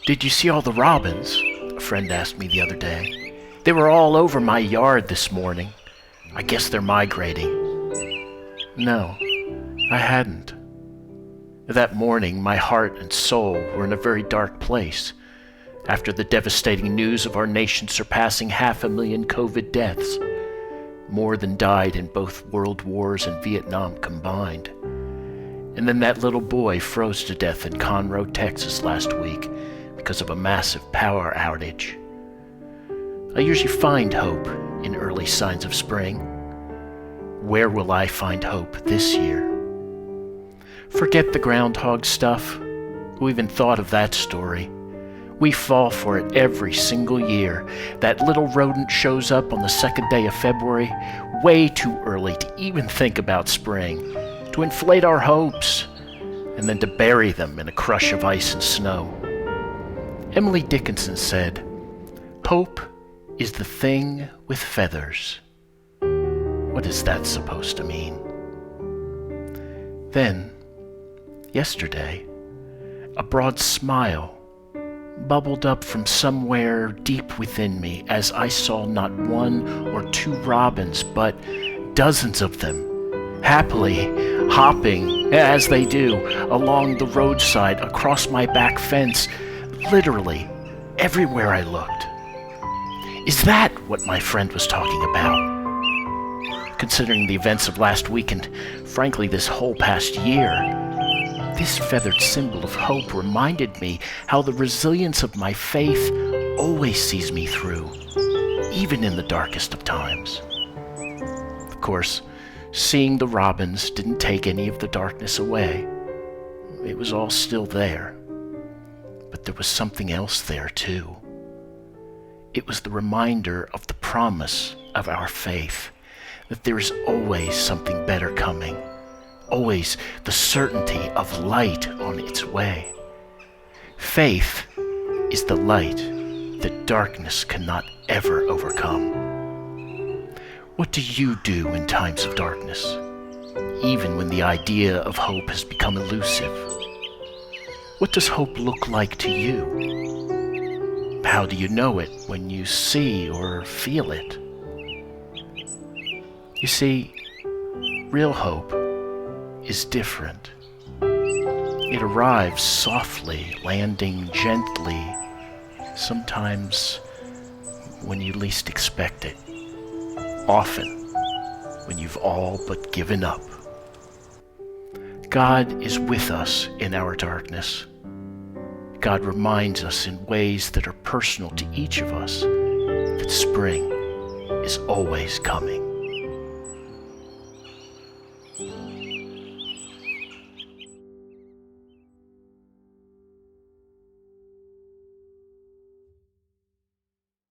"Did you see all the robins?" a friend asked me the other day. "They were all over my yard this morning. I guess they're migrating." No, I hadn't. That morning, my heart and soul were in a very dark place after the devastating news of our nation surpassing 500,000 COVID deaths, more than died in both world wars and Vietnam combined. And then that little boy froze to death in Conroe, Texas last week because of a massive power outage. I usually find hope in early signs of spring. Where will I find hope this year? Forget the groundhog stuff. Who even thought of that story? We fall for it every single year. That little rodent shows up on the second day of February, way too early to even think about spring, to inflate our hopes, and then to bury them in a crush of ice and snow. Emily Dickinson said, "Hope is the thing with feathers." What is that supposed to mean? Then, yesterday, a broad smile bubbled up from somewhere deep within me as I saw not one or two robins, but dozens of them, happily hopping, as they do, along the roadside, across my back fence, literally everywhere I looked. Is that what my friend was talking about? Considering the events of last week and, frankly, this whole past year, this feathered symbol of hope reminded me how the resilience of my faith always sees me through, even in the darkest of times. Of course, seeing the robins didn't take any of the darkness away. It was all still there. But there was something else there, too. It was the reminder of the promise of our faith, that there is always something better coming, always the certainty of light on its way. Faith is the light that darkness cannot ever overcome. What do you do in times of darkness, even when the idea of hope has become elusive? What does hope look like to you? How do you know it when you see or feel it? You see, real hope is different. It arrives softly, landing gently, sometimes when you least expect it, often when you've all but given up. God is with us in our darkness. God reminds us in ways that are personal to each of us that spring is always coming.